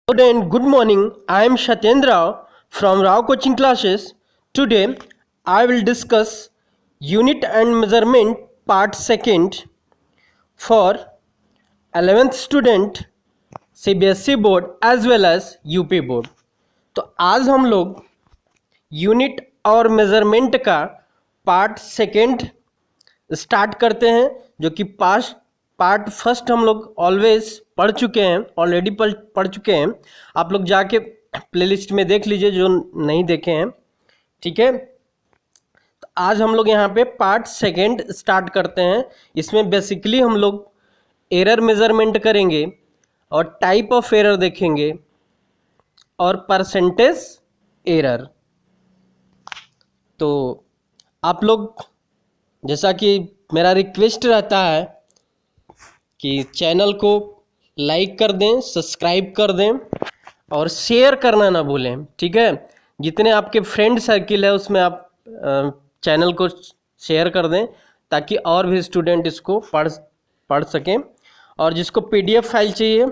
Student, good morning. I am Shatendra Rao from Rao Coaching Classes. Today, I will discuss Unit and Measurement Part 2nd for 11th student CBSE board as well as UP board. तो आज हम लोग unit और measurement का part second start करते हैं, जो कि पार्ट फर्स्ट हम लोग ऑलवेज पढ़ चुके हैं, ऑलरेडी पढ़ चुके हैं। आप लोग जाके प्लेलिस्ट में देख लीजिए जो नहीं देखे हैं, ठीक है। तो आज हम लोग यहाँ पे पार्ट सेकेंड स्टार्ट करते हैं। इसमें बेसिकली हम लोग एरर मेज़रमेंट करेंगे और टाइप ऑफ एरर देखेंगे और परसेंटेज एरर। तो आप लोग, जैसा कि मेरा रिक्वेस्ट रहता है कि चैनल को लाइक कर दें, सब्सक्राइब कर दें और शेयर करना ना भूलें, ठीक है। जितने आपके फ्रेंड सर्किल है उसमें आप चैनल को शेयर कर दें ताकि और भी स्टूडेंट इसको पढ़ सकें। और जिसको पीडीएफ फाइल चाहिए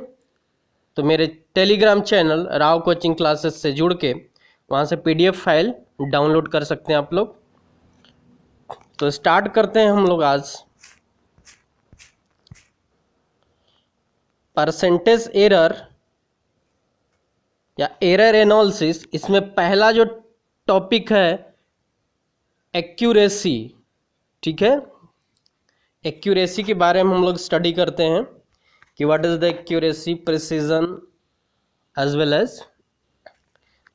तो मेरे Telegram channel Rao coaching classes से जुड़ के वहाँ से पीडीएफ फाइल डाउनलोड कर सकते हैं आप लोग। तो स्टार्ट करते हैं हम लोग आज परसेंटेज एरर या एरर एनालिसिस। इसमें पहला जो टॉपिक है एक्यूरेसी, ठीक है। एक्यूरेसी के बारे में हम लोग स्टडी करते हैं कि what is the accuracy, precision as well as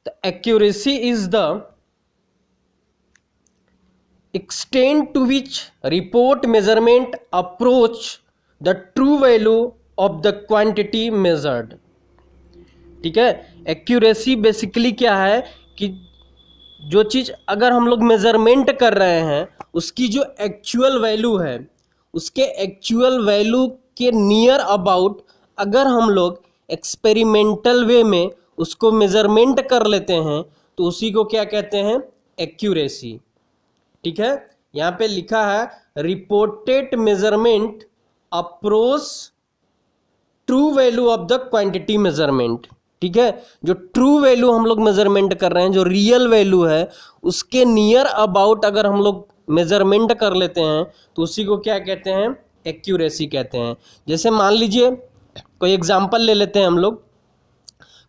the accuracy is the extent to which report measurement approach the true value of the quantity measured, ठीक है। एक्यूरेसी बेसिकली क्या है कि जो चीज़ अगर हम लोग मेजरमेंट कर रहे हैं उसकी जो एक्चुअल वैल्यू है, उसके एक्चुअल वैल्यू के नियर अबाउट अगर हम लोग एक्सपेरिमेंटल वे में उसको मेजरमेंट कर लेते हैं तो उसी को क्या कहते हैं, एक्यूरेसी, ठीक है। यहाँ पे लिखा है reported measurement approach true value of the quantity measurement, ठीक है। जो ट्रू वैल्यू हम लोग मेजरमेंट कर रहे हैं, जो रियल वैल्यू है, उसके नियर अबाउट अगर हम लोग मेजरमेंट कर लेते हैं तो उसी को क्या कहते हैं, एक्यूरेसी कहते हैं। जैसे मान लीजिए कोई एग्जांपल ले लेते हैं हम लोग,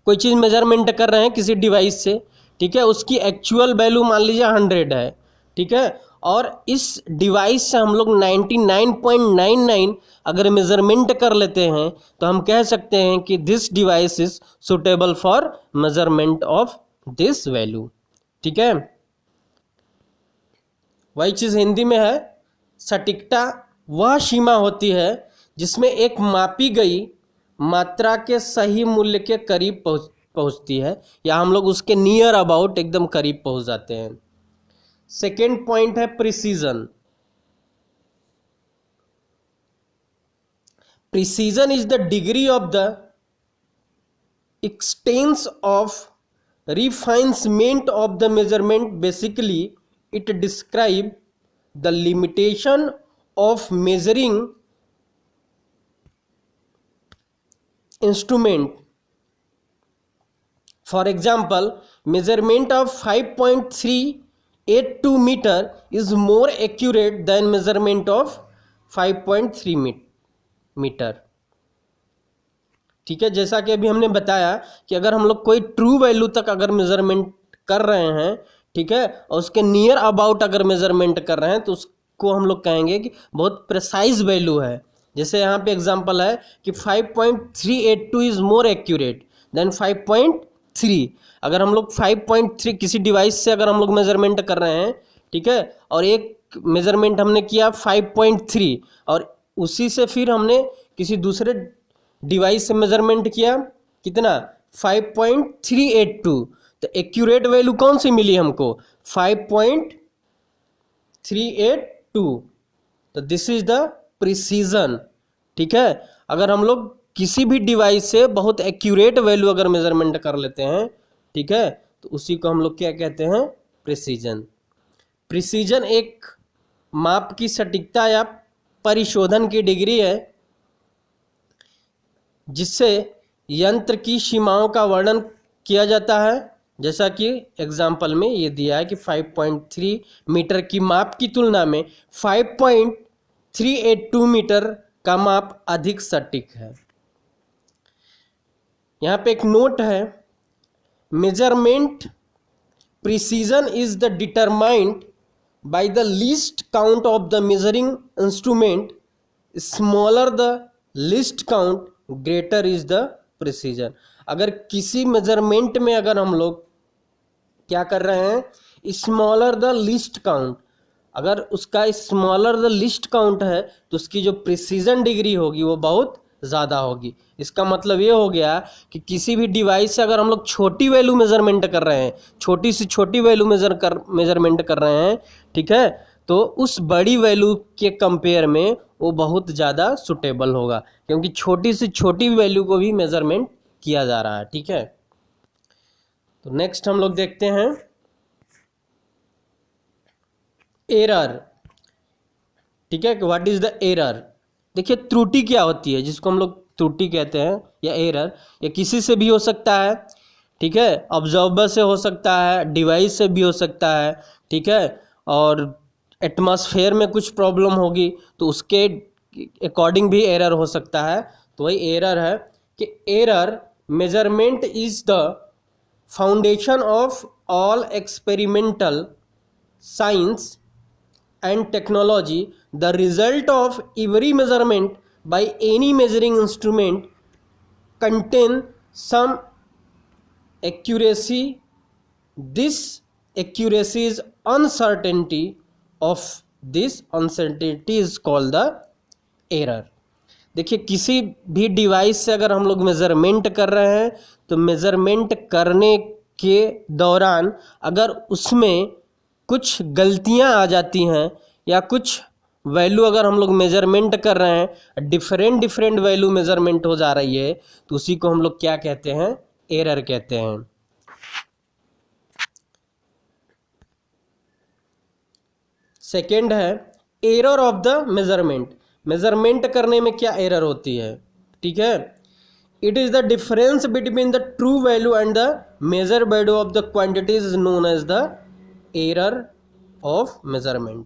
कोई चीज़ मेजरमेंट कर रहे हैं किसी डिवाइस से, ठीक है। उसकी एक्चुअल वैल्यू मान लीजिए 100 है, ठीक है। और इस डिवाइस से हम लोग 99.99 अगर मेजरमेंट कर लेते हैं तो हम कह सकते हैं कि this device is suitable for measurement of this value, ठीक है। वही चीज़ हिंदी में है, सटीकता वह सीमा होती है जिसमें एक मापी गई मात्रा के सही मूल्य के करीब पहुंचती है, या हम लोग उसके नियर अबाउट एकदम करीब पहुंच जाते हैं। सेकेंड पॉइंट है precision. Precision is the degree of the expanse of refinement of the measurement. Basically it describe the limitation of measuring instrument. For example, measurement of 5.382 meter is more accurate than measurement of 5.3 meter, ठीक है। जैसा कि अभी हमने बताया कि अगर हम लोग कोई ट्रू वैल्यू तक अगर मेजरमेंट कर रहे हैं, ठीक है, और उसके नियर अबाउट अगर मेजरमेंट कर रहे हैं तो उसको हम लोग कहेंगे कि बहुत प्रिसाइज वैल्यू है। जैसे यहाँ पे एग्जांपल है कि 5.382 इज मोर एक्यूरेट देन 5.3। अगर हम लोग 5.3 किसी डिवाइस से अगर हम लोग मेजरमेंट कर रहे हैं, ठीक है, और एक मेजरमेंट हमने किया 5.3 और उसी से फिर हमने किसी दूसरे डिवाइस से मेजरमेंट किया कितना, 5.382, तो एक्यूरेट वैल्यू कौन सी मिली हमको, 5.382। तो दिस इज द प्रिसीजन, ठीक है। अगर हम लोग किसी भी डिवाइस से बहुत एक्यूरेट वैल्यू अगर मेजरमेंट कर लेते हैं, ठीक है, तो उसी को हम लोग क्या कहते हैं, प्रिसीजन। प्रिसीजन एक माप की सटीकता या परिशोधन की डिग्री है जिससे यंत्र की सीमाओं का वर्णन किया जाता है, जैसा कि एग्जाम्पल में ये दिया है कि 5.3 मीटर की माप की तुलना में 5.382 मीटर का माप अधिक सटीक है। यहाँ पे एक नोट है, measurement precision is the determined by the least count of the measuring instrument, smaller the least count greater is the precision. अगर किसी मेजरमेंट में अगर हम लोग क्या कर रहे हैं, स्मॉलर द लीस्ट काउंट, अगर उसका स्मॉलर द लीस्ट काउंट है तो उसकी जो प्रिसीजन डिग्री होगी वो बहुत ज़्यादा होगी। इसका मतलब ये हो गया कि किसी भी डिवाइस से अगर हम लोग छोटी वैल्यू मेजरमेंट कर रहे हैं, छोटी से छोटी वैल्यू मेजरमेंट कर रहे हैं, ठीक है, तो उस बड़ी वैल्यू के कंपेयर में वो बहुत ज़्यादा सुटेबल होगा, क्योंकि छोटी से छोटी वैल्यू को भी मेजरमेंट किया जा रहा है। ठीक है, तो नेक्स्ट हम लोग देखते हैं एरर। ठीक है, व्हाट इज द एरर। देखिए त्रुटि क्या होती है, जिसको हम लोग त्रुटि कहते हैं या एरर, या किसी से भी हो सकता है। ठीक है, ऑब्जर्वर से हो सकता है, डिवाइस से भी हो सकता है। ठीक है, और एटमॉस्फेयर में कुछ प्रॉब्लम होगी तो उसके अकॉर्डिंग भी एरर हो सकता है। तो वही एरर है कि error measurement is the foundation of all experimental science and technology. The result of every measurement by any measuring instrument contain some accuracy. This accuracy is uncertainty. Of this uncertainty is called the error. देखिए किसी भी device से अगर हम लोग measurement कर रहे हैं तो मेज़रमेंट करने के दौरान अगर उसमें कुछ गलतियां आ जाती हैं या कुछ वैल्यू अगर हम लोग मेजरमेंट कर रहे हैं डिफरेंट वैल्यू मेजरमेंट हो जा रही है तो उसी को हम लोग क्या कहते हैं, एरर कहते हैं। सेकेंड है error of the measurement. Measurement करने में क्या एरर होती है। ठीक है, it is the difference between the true value and the measure value of the quantity is known as the error of measurement.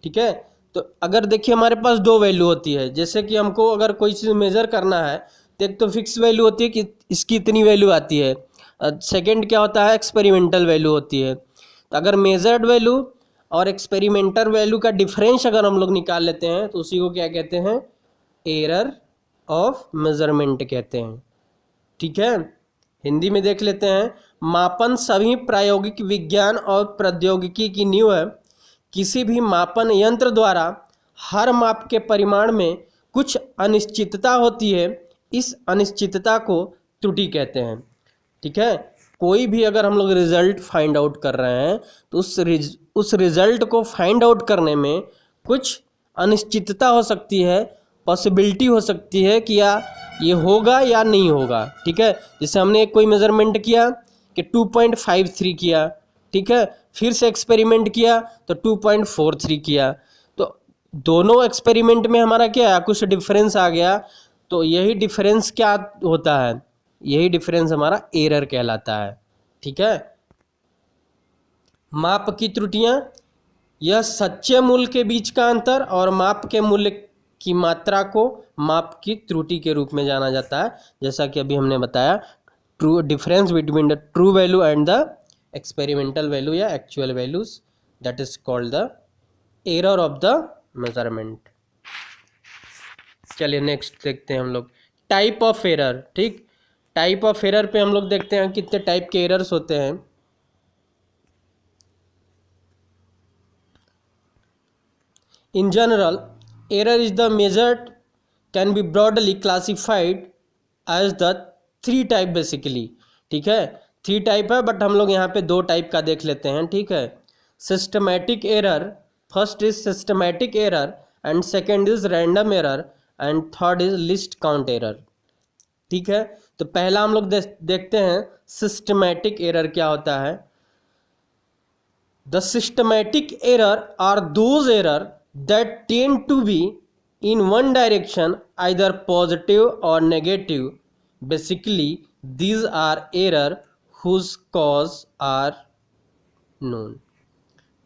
ठीक है, तो अगर देखिए हमारे पास दो वैल्यू होती है, जैसे कि हमको अगर कोई चीज़ मेज़र करना है तो एक तो फिक्स वैल्यू होती है कि इसकी इतनी वैल्यू आती है, सेकंड क्या होता है, एक्सपेरिमेंटल वैल्यू होती है। तो अगर मेजर्ड वैल्यू और एक्सपेरिमेंटल वैल्यू का डिफरेंस अगर हम लोग निकाल लेते हैं तो उसी को क्या कहते हैं, एरर ऑफ मेजरमेंट कहते हैं। ठीक है, हिंदी में देख लेते हैं। मापन सभी प्रायोगिक विज्ञान और प्रौद्योगिकी की नींव है। किसी भी मापन यंत्र द्वारा हर माप के परिमाण में कुछ अनिश्चितता होती है, इस अनिश्चितता को त्रुटि कहते हैं। ठीक है, कोई भी अगर हम लोग रिजल्ट फाइंड आउट कर रहे हैं तो उस रिजल्ट को फाइंड आउट करने में कुछ अनिश्चितता हो सकती है, पॉसिबिलिटी हो सकती है कि या ये होगा या नहीं होगा। ठीक है, जैसे हमने कोई मेजरमेंट किया कि 2.53 किया, ठीक है, फिर से एक्सपेरिमेंट किया तो 2.43 किया, तो दोनों एक्सपेरिमेंट में हमारा क्या है, कुछ डिफरेंस आ गया, तो यही डिफरेंस क्या होता है, यही डिफरेंस हमारा एरर कहलाता है। ठीक है, माप की त्रुटियां, यह सच्चे मूल्य के बीच का अंतर और माप के मूल्य की मात्रा को माप की त्रुटि के रूप में जाना जाता है, जैसा कि अभी हमने बताया, true difference between the true value and the experimental value या actual values, that is called the error of the measurement. चलिए नेक्स्ट देखते हैं हम लोग टाइप ऑफ एरर। ठीक, टाइप ऑफ एरर पे हम लोग देखते हैं कितने टाइप के एरर्स होते हैं। In general error is the measured can be broadly classified as the 3 type basically। ठीक है, 3 टाइप है बट हम लोग यहाँ पे 2 टाइप का देख लेते हैं। ठीक है, systematic error, first is systematic error and second is random error and third is list count error. ठीक है, तो पहला हम लोग देखते हैं सिस्टमैटिक एरर क्या होता है। The systematic error are those error that tend to be in one direction, either positive or negative, basically these are error whose cause are known.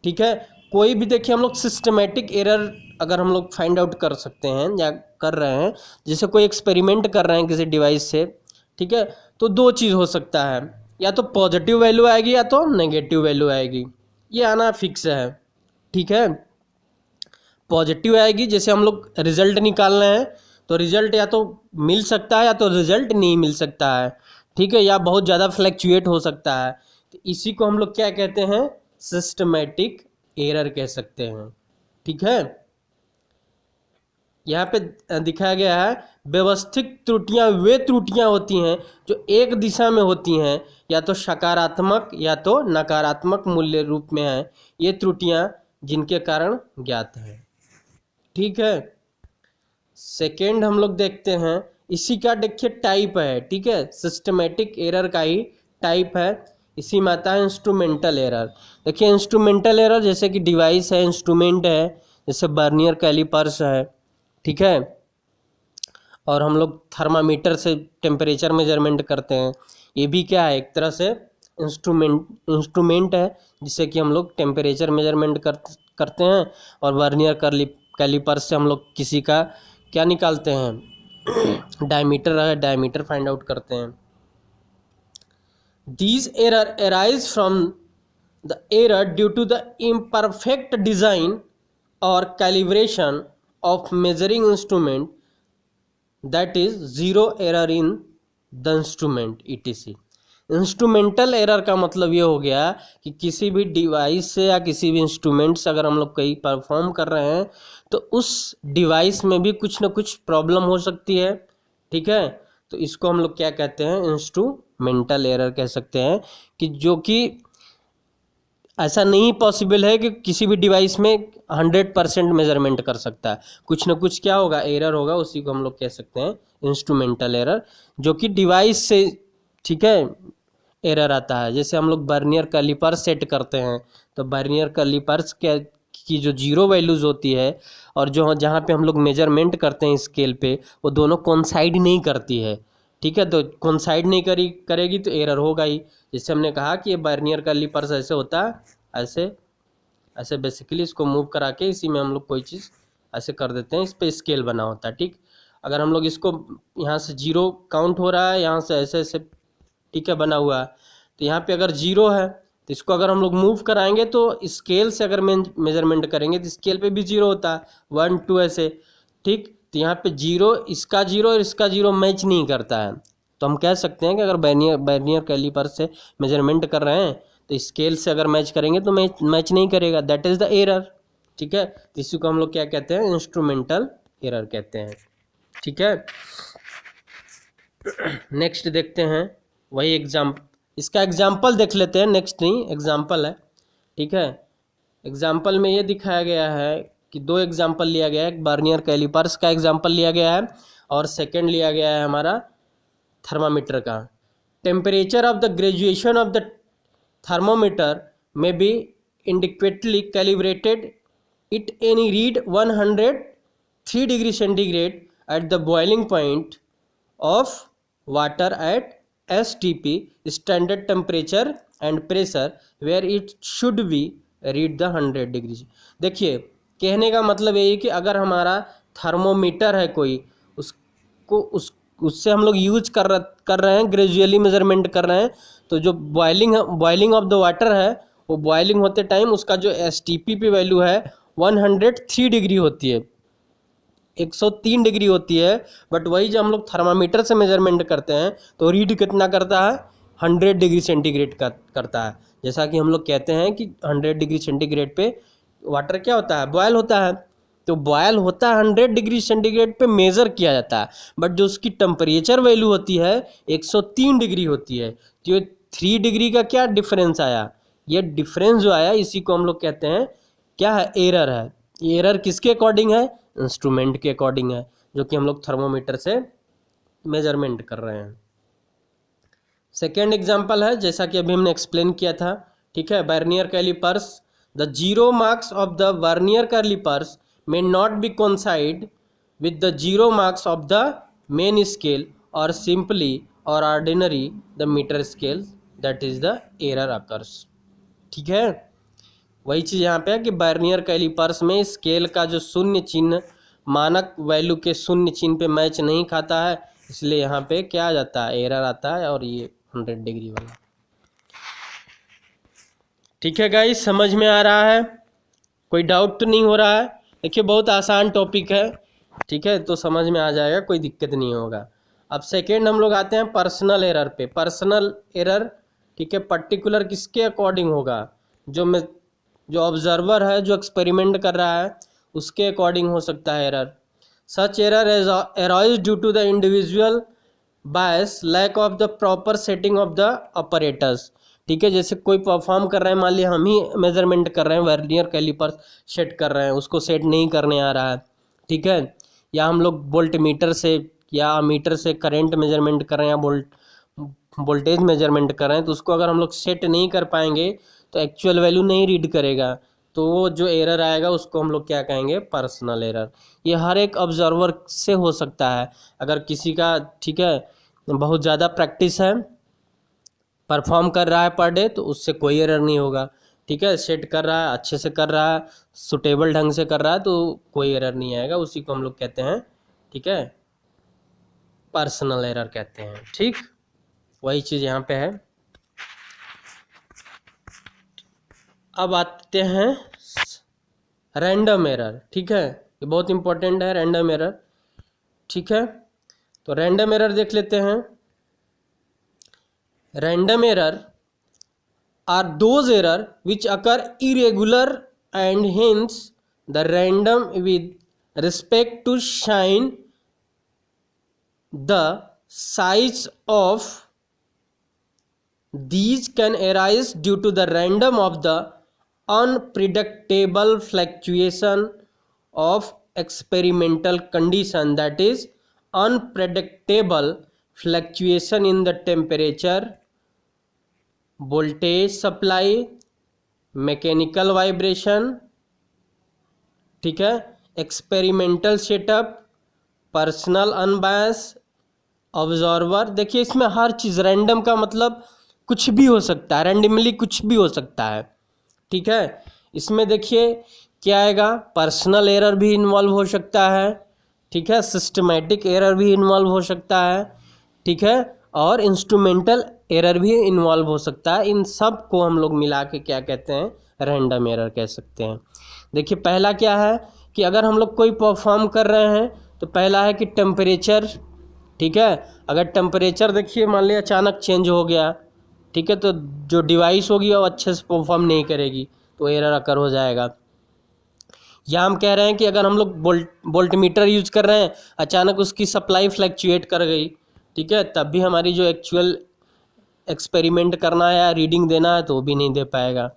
ठीक है, कोई भी देखिए हम लोग सिस्टमेटिक एरर अगर हम लोग फाइंड आउट कर सकते हैं या कर रहे हैं, जैसे कोई एक्सपेरिमेंट कर रहे हैं किसी डिवाइस से, ठीक है, तो दो चीज़ हो सकता है, या तो पॉजिटिव वैल्यू आएगी या तो नेगेटिव वैल्यू आएगी, ये आना फिक्स है। ठीक है, पॉजिटिव आएगी, जैसे हम लोग रिजल्ट निकाल रहे हैं तो रिजल्ट या तो मिल सकता है या तो रिजल्ट नहीं मिल सकता है, ठीक है, या बहुत ज़्यादा फ्लैक्चुएट हो सकता है, तो इसी को हम लोग क्या कहते हैं, सिस्टमेटिक एरर कह सकते हैं। ठीक है, यहाँ पे दिखाया गया है व्यवस्थित त्रुटियां वे त्रुटियां होती हैं जो एक दिशा में होती हैं, या तो सकारात्मक या तो नकारात्मक मूल्य रूप में है, ये त्रुटियां जिनके कारण ज्ञात हैं। ठीक है, सेकेंड हम लोग देखते हैं, इसी का देखिए टाइप है, ठीक है, सिस्टमेटिक एरर का ही टाइप है, इसी में आता है इंस्ट्रूमेंटल एरर। देखिए इंस्ट्रूमेंटल एरर जैसे कि डिवाइस है, इंस्ट्रूमेंट है, जैसे वर्नियर कैलिपर्स है, ठीक है, और हम लोग थर्मामीटर से टेम्परेचर मेजरमेंट करते हैं, ये भी क्या है, एक तरह से इंस्ट्रूमेंट है जिससे कि हम लोग टेम्परेचर मेजरमेंट करते हैं, और वर्नियर कैलिपर से हम लोग किसी का क्या निकालते हैं, डायमीटर है, डायमीटर फाइंड आउट करते हैं। These error arise from the error due to the imperfect design or calibration of measuring instrument, that is zero error in the instrument etc। Instrumental error का मतलब ये हो गया कि किसी भी डिवाइस से या किसी भी इंस्ट्रूमेंट से अगर हम लोग कहीं परफॉर्म कर रहे हैं तो उस डिवाइस में भी कुछ ना कुछ प्रॉब्लम हो सकती है। ठीक है, तो इसको हम लोग क्या कहते हैं, इंस्ट्रूमेंटल एरर कह सकते हैं, कि जो कि ऐसा नहीं पॉसिबल है कि किसी भी डिवाइस में 100% मेजरमेंट कर सकता है, कुछ ना कुछ क्या होगा, एरर होगा, उसी को हम लोग कह सकते हैं इंस्ट्रूमेंटल एरर, जो कि डिवाइस से, ठीक है, एरर आता है। जैसे हम लोग वर्नियर कैलिपर सेट करते हैं तो वर्नियर कैलिपर्स की जो जीरो वैल्यूज़ होती है और जो जहाँ पे हम लोग मेजरमेंट करते हैं स्केल पे, वो दोनों कोइंसाइड नहीं करती है। ठीक है, तो कोइंसाइड नहीं करेगी तो एरर होगा ही। जैसे हमने कहा कि ये वर्नियर कैलिपर्स ऐसे होता है, ऐसे ऐसे बेसिकली इसको मूव करा के इसी में हम लोग कोई चीज़ ऐसे कर देते हैं, इस पर स्केल बना होता है। ठीक, अगर हम लोग इसको यहाँ से जीरो काउंट हो रहा है, यहाँ से ऐसे ऐसे, ठीक है, बना हुआ है, तो यहाँ पे अगर जीरो है तो इसको अगर हम लोग मूव कराएंगे तो स्केल से अगर मेजरमेंट करेंगे तो स्केल पे भी जीरो होता है, 1 2 ऐसे। ठीक, तो यहाँ पे जीरो, इसका जीरो और इसका जीरो मैच नहीं करता है, तो हम कह सकते हैं कि अगर वर्नियर कैलिपर से मेजरमेंट कर रहे हैं तो स्केल से अगर मैच करेंगे तो मैच नहीं करेगा, दैट इज़ द एरर। ठीक है, तो इसी को हम लोग क्या कहते हैं, इंस्ट्रूमेंटल एरर कहते हैं। ठीक है, नेक्स्ट देखते हैं वही इसका एग्जाम्पल देख लेते हैं, नेक्स्ट नहीं एग्जाम्पल है। ठीक है, एग्जाम्पल में ये दिखाया गया है कि दो एग्जाम्पल लिया गया है, एक वर्नियर कैलिपर्स का एग्जाम्पल लिया गया है और सेकंड लिया गया है हमारा थर्मामीटर का। Temperature of the graduation of the thermometer में B inadequately calibrated, it any read 103 degree centigrade at the boiling point of water at STP standard temperature and pressure where it should be read the 100 degree. देखिए कहने का मतलब यही कि अगर हमारा thermometer है कोई, उससे हम लोग यूज कर रहे हैं, ग्रेजुअली मेजरमेंट कर रहे हैं, तो जो बॉइलिंग ऑफ द वाटर है, वो बॉइलिंग होते टाइम उसका जो STP पे वैल्यू है 103 डिग्री होती है, 103 डिग्री होती है। बट वही जब हम लोग थर्मामीटर से मेजरमेंट करते हैं तो रीड कितना करता है, 100 डिग्री सेंटीग्रेड का करता है। जैसा कि हम लोग कहते हैं कि 100 डिग्री सेंटीग्रेड पे वाटर क्या होता है, बॉयल होता है, तो बॉयल होता है 100 डिग्री सेंटीग्रेड पे मेज़र किया जाता है, बट जो उसकी टेम्परेचर वैल्यू होती है 103 डिग्री होती है। तो ये 3 डिग्री का क्या डिफरेंस आया, ये डिफरेंस जो आया इसी को हम लोग कहते हैं क्या है, एरर है। ये एरर किसके अकॉर्डिंग है, इंस्ट्रूमेंट के अकॉर्डिंग है, जो कि हम लोग थर्मोमीटर से मेजरमेंट कर रहे हैं। सेकेंड एग्जाम्पल है जैसा कि अभी हमने एक्सप्लेन किया था। ठीक है, vernier callipers, the zero marks of the vernier callipers may not be coincide with the zero marks of the main scale or simply or ordinary the meter scale, that is the error occurs। ठीक है, वही चीज़ यहाँ पे है कि vernier callipers में scale का जो शून्य चिन्ह मानक वैल्यू के शून्य चिन्ह पे मैच नहीं खाता है, इसलिए यहाँ पे क्या आ जाता है, एरर आता है, और ये 100 डिग्री वाला। ठीक है गाइस, समझ में आ रहा है, कोई डाउट तो नहीं हो रहा है? देखिए बहुत आसान टॉपिक है, ठीक है, तो समझ में आ जाएगा, कोई दिक्कत नहीं होगा। अब सेकेंड हम लोग आते हैं पर्सनल एरर पे। पर्सनल एरर, ठीक है, पर्टिकुलर किसके अकॉर्डिंग होगा, जो ऑब्जर्वर है, जो एक्सपेरिमेंट कर रहा है, उसके अकॉर्डिंग हो सकता है error. Such error arise due to the individual bias, lack of the proper setting of the operators. ठीक है, जैसे कोई परफॉर्म कर रहे हैं, मान लिया हम ही मेजरमेंट कर रहे हैं, वर्नियर कैलिपर सेट कर रहे हैं, उसको सेट नहीं करने आ रहा है, ठीक है, या हम लोग वोल्ट मीटर से या मीटर से करंट मेजरमेंट कर रहे हैं, या वोल्टेज मेजरमेंट कर रहे हैं, तो उसको अगर हम लोग सेट नहीं कर पाएंगे तो एक्चुअल वैल्यू नहीं रीड करेगा, तो वो जो एरर आएगा उसको हम लोग क्या कहेंगे, पर्सनल एरर। ये हर एक ऑब्जर्वर से हो सकता है, अगर किसी का, ठीक है, बहुत ज़्यादा प्रैक्टिस है, परफॉर्म कर रहा है पर डे, तो उससे कोई एरर नहीं होगा, ठीक है, सेट कर रहा है, अच्छे से कर रहा है, सुटेबल ढंग से कर रहा है, तो कोई एरर नहीं आएगा, उसी को हम लोग कहते हैं, ठीक है, पर्सनल एरर कहते हैं। ठीक, वही चीज़ यहाँ पे है। अब आते हैं रैंडम एरर। ठीक है, ये बहुत इंपॉर्टेंट है रैंडम एरर। ठीक है, तो रैंडम एरर देख लेते हैं। Random error are those error which occur irregular and hence the random with respect to shine the size of these can arise due to the random of the unpredictable fluctuation of experimental condition, that is unpredictable fluctuation in the temperature, voltage supply, mechanical vibration, ठीक है, experimental setup, personal unbias, observer. देखिए इसमें हर चीज़, random का मतलब कुछ भी हो सकता है, रैंडमली कुछ भी हो सकता है, ठीक है। इसमें देखिए क्या आएगा, पर्सनल एरर भी इन्वॉल्व हो सकता है, ठीक है, सिस्टमेटिक एरर भी इन्वॉल्व हो सकता है, ठीक है, और इंस्ट्रूमेंटल एरर भी इन्वॉल्व हो सकता है। इन सब को हम लोग मिला के क्या कहते हैं, रैंडम एरर कह सकते हैं। देखिए पहला क्या है कि अगर हम लोग कोई परफॉर्म कर रहे हैं तो पहला है कि टेम्परेचर, ठीक है, अगर टेम्परेचर देखिए मान लिया अचानक चेंज हो गया, ठीक है, तो जो डिवाइस होगी वो अच्छे से परफॉर्म नहीं करेगी, तो एरर अकर हो जाएगा। या हम कह रहे हैं कि अगर हम लोग वोल्ट मीटर यूज कर रहे हैं, अचानक उसकी सप्लाई फ्लैक्चुएट कर गई, ठीक है, तब भी हमारी जो एक्चुअल एक्सपेरिमेंट करना है या रीडिंग देना है तो वो भी नहीं दे पाएगा,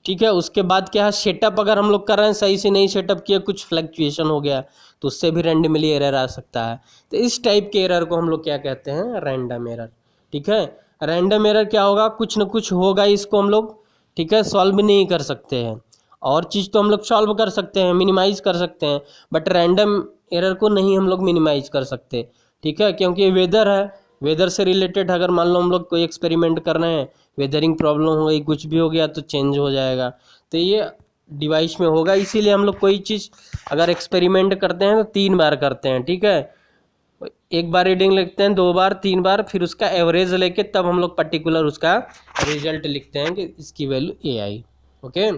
ठीक है। उसके बाद क्या है, सेटअप अगर हम लोग कर रहे हैं, सही से नहीं सेटअप किया, कुछ फ्लक्चुएशन हो गया, तो उससे भी रैंडमली एरर आ सकता है। तो इस टाइप के एरर को हम लोग क्या कहते हैं, रैंडम एरर, ठीक है। रैंडम एरर क्या होगा, कुछ न कुछ होगा, इसको हम लोग, ठीक है, सॉल्व नहीं कर सकते हैं। और चीज़ तो हम लोग सॉल्व कर सकते हैं, मिनिमाइज़ कर सकते हैं, बट रैंडम एरर को नहीं हम लोग मिनिमाइज़ कर सकते, ठीक है, क्योंकि वेदर है, वेदर से रिलेटेड अगर मान लो हम लोग कोई एक्सपेरिमेंट कर रहे हैं, वेदरिंग प्रॉब्लम हो गई, कुछ भी हो गया तो चेंज हो जाएगा, तो ये डिवाइस में होगा। इसीलिए हम लोग कोई चीज़ अगर एक्सपेरिमेंट करते हैं तो 3 बार करते हैं, ठीक है, एक बार रीडिंग लिखते हैं, 2 बार, 3 बार, फिर उसका एवरेज लेके तब हम लोग पर्टिकुलर उसका रिजल्ट लिखते हैं कि इसकी वैल्यू ये आई। ओके,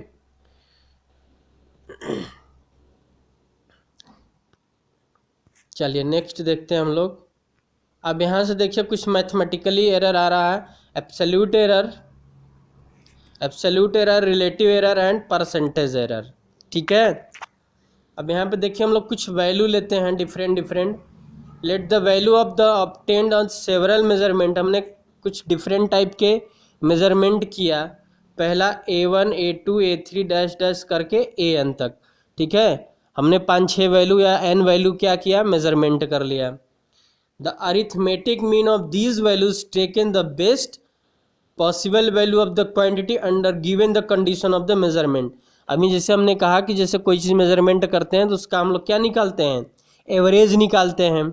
चलिए नेक्स्ट देखते हैं हम लोग। अब यहाँ से देखिए कुछ मैथमेटिकली एरर आ रहा है, absolute error, relative error and percentage error, ठीक है। अब यहाँ पे देखिए हम लोग कुछ वैल्यू लेते हैं different. Let the value of the obtained on several measurement, हमने कुछ डिफरेंट टाइप के मेजरमेंट किया, पहला A1 A2 A3 dash dash करके AN तक, ठीक है, हमने 5-6 वैल्यू या n वैल्यू क्या किया, मेजरमेंट कर लिया। The arithmetic mean of these values taken the best possible value of the quantity under given the condition of the measurement. अभी जैसे हमने कहा कि जैसे कोई चीज़ मेजरमेंट करते हैं तो उसका हम लोग क्या निकालते हैं, एवरेज निकालते हैं,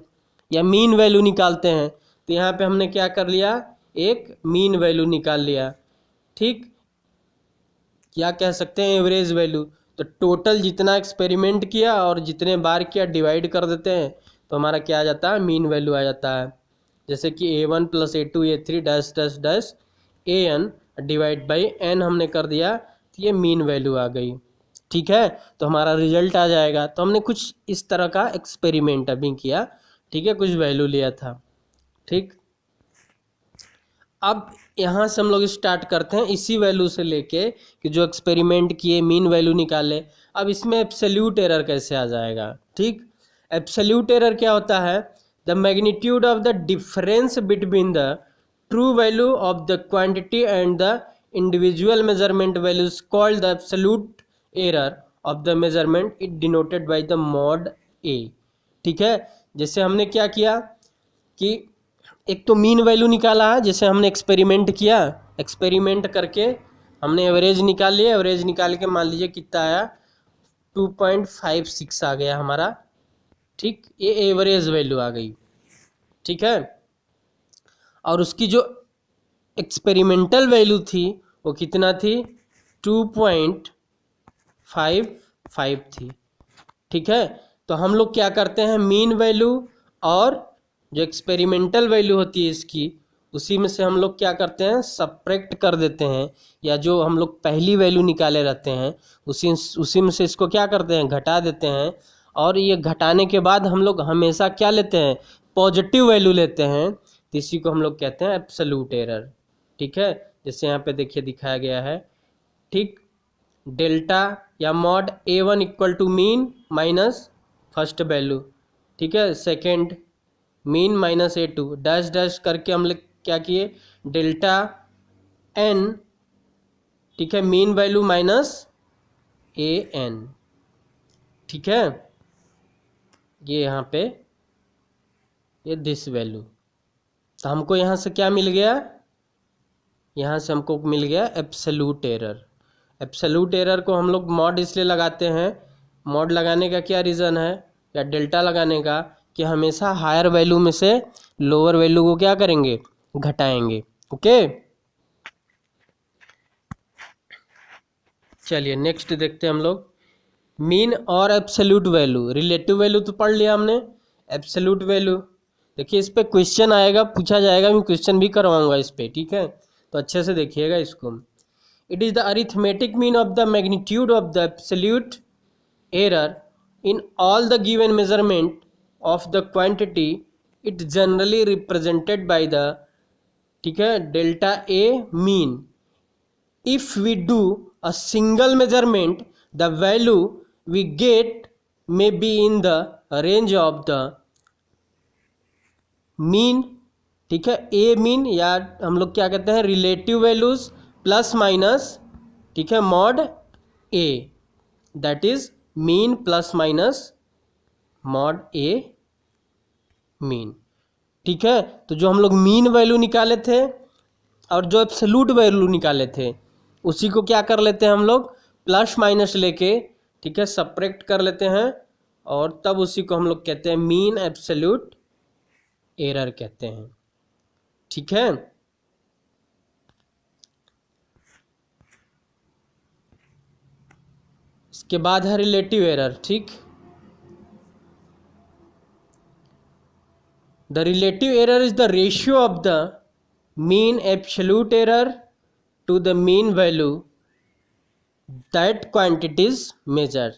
या मीन वैल्यू निकालते हैं, तो यहाँ पे हमने क्या कर लिया, एक मीन वैल्यू निकाल लिया। ठीक, क्या कह सकते हैं, एवरेज वैल्यू। तो टोटल जितना एक्सपेरिमेंट किया और जितने बार किया डिवाइड कर देते हैं, तो हमारा क्या आ जाता है, मीन वैल्यू आ जाता है। जैसे कि A1 + A2 A3 dash dash dash AN divide by n हमने कर दिया, तो ये मीन वैल्यू आ गई। ठीक है, तो हमारा रिजल्ट आ जाएगा। तो हमने कुछ इस तरह का एक्सपेरिमेंट अभी किया, ठीक है, कुछ वैल्यू लिया था। ठीक, अब यहाँ से हम लोग स्टार्ट करते हैं इसी वैल्यू से लेके कि जो एक्सपेरिमेंट किए मीन वैल्यू निकाले। अब इसमें एब्सोल्यूट एरर कैसे आ जाएगा। ठीक, एब्सोल्यूट एरर क्या होता है, the magnitude of the difference between the true value of the quantity and the individual measurement values called the absolute error of the measurement, it denoted by the mod a. ठीक है, जैसे हमने क्या किया कि एक तो मीन वैल्यू निकाला है, जैसे हमने एक्सपेरिमेंट किया, एक्सपेरिमेंट करके हमने एवरेज निकाल लिया, एवरेज निकाल के मान लीजिए कितना आया, 2.56 आ गया हमारा। ठीक, ये एवरेज वैल्यू आ गई। ठीक है, और उसकी जो एक्सपेरिमेंटल वैल्यू थी वो कितना थी, 2.55 थी। ठीक है, तो हम लोग क्या करते हैं, मीन वैल्यू और जो एक्सपेरिमेंटल वैल्यू होती है इसकी, उसी में से हम लोग क्या करते हैं, सब्ट्रैक्ट कर देते हैं, या जो हम लोग पहली वैल्यू निकाले रहते हैं उसी में से इसको क्या करते हैं, घटा देते हैं। और ये घटाने के बाद हम लोग हमेशा क्या लेते हैं, पॉजिटिव वैल्यू लेते हैं, तो इसी को हम लोग कहते हैं एब्सोल्यूट एरर। ठीक है, जैसे यहाँ पे देखिए दिखाया गया है। ठीक, डेल्टा या mod A1 equal to mean minus first value, ठीक है, second mean minus A2 dash dash करके हम लोग क्या किए, डेल्टा n, ठीक है, मीन वैल्यू माइनस AN। ठीक है, ये यहाँ पे ये दिस वैल्यू, तो हमको यहाँ से क्या मिल गया, यहाँ से हमको मिल गया एब्सोल्यूट एरर। एब्सोल्यूट एरर को हम लोग मॉड इसलिए लगाते हैं, मॉड लगाने का क्या रीज़न है, या डेल्टा लगाने का, कि हमेशा हायर वैल्यू में से लोअर वैल्यू को क्या करेंगे, घटाएंगे। ओके, चलिए नेक्स्ट देखते हैं हम लोग, मीन और एब्सोल्यूट वैल्यू। रिलेटिव वैल्यू तो पढ़ लिया हमने, एब्सोल्यूट वैल्यू देखिए इस पे क्वेश्चन आएगा, पूछा जाएगा, मैं क्वेश्चन भी करवाऊंगा इस पे। ठीक है, तो अच्छे से देखिएगा इसको। It is the arithmetic mean of the magnitude of the absolute error in all the given measurement of the quantity, it generally represented by the, ठीक है, delta A mean. If we do a single measurement, the value we get may be in the range of the mean, ठीक है, A mean, या हम लोग क्या कहते हैं, रिलेटिव वैल्यूज प्लस माइनस, ठीक है, mod A, that is mean plus minus mod A mean. ठीक है, तो जो हम लोग मीन वैल्यू निकाले थे और जो एब्सोल्यूट वैल्यू निकाले थे, उसी को क्या कर लेते हैं हम लोग, प्लस माइनस लेके, ठीक है, सब्ट्रैक्ट कर लेते हैं, और तब उसी को हम लोग कहते हैं मीन एब्सोल्यूट एरर कहते हैं। ठीक है, इसके बाद है रिलेटिव एरर। ठीक, the relative error is the ratio of the mean absolute error to the mean value that quantity is measured,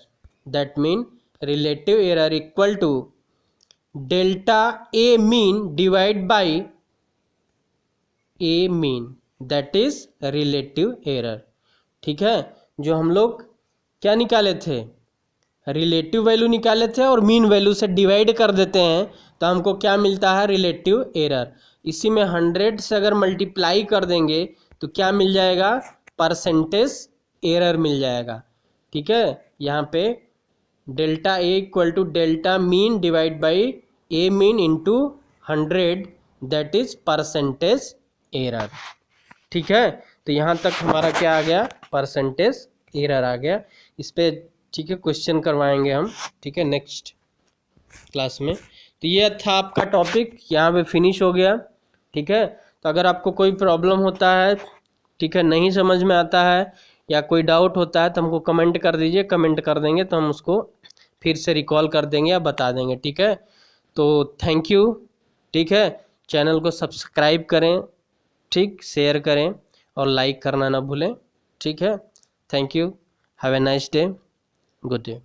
that mean relative error equal to delta A mean divide by A mean, that is relative error. ठीक है, जो हम लोग क्या निकाले थे, relative value निकाले थे और मीन वैल्यू से डिवाइड कर देते हैं, तो हमको क्या मिलता है, रिलेटिव एरर। इसी में 100 से अगर मल्टीप्लाई कर देंगे तो क्या मिल जाएगा, परसेंटेज एरर मिल जाएगा। ठीक है, यहाँ पे delta A equal to delta mean divide by A mean into 100, that is percentage error. ठीक है, तो यहाँ तक हमारा क्या आ गया, परसेंटेज एरर आ गया। इस पे ठीक है क्वेश्चन करवाएंगे हम, ठीक है, नेक्स्ट क्लास में। तो तो ये था आपका टॉपिक, यहाँ पे फिनिश हो गया। ठीक है, तो अगर आपको कोई प्रॉब्लम होता है, ठीक है, नहीं समझ में आता है या कोई डाउट होता है तो हमको कमेंट कर दीजिए, कमेंट कर देंगे तो हम उसको फिर से रिकॉल कर देंगे या बता देंगे। ठीक है, तो थैंक यू। ठीक है, चैनल को सब्सक्राइब करें, ठीक, शेयर करें और लाइक करना ना भूलें। ठीक है, thank you, have a nice day, good day.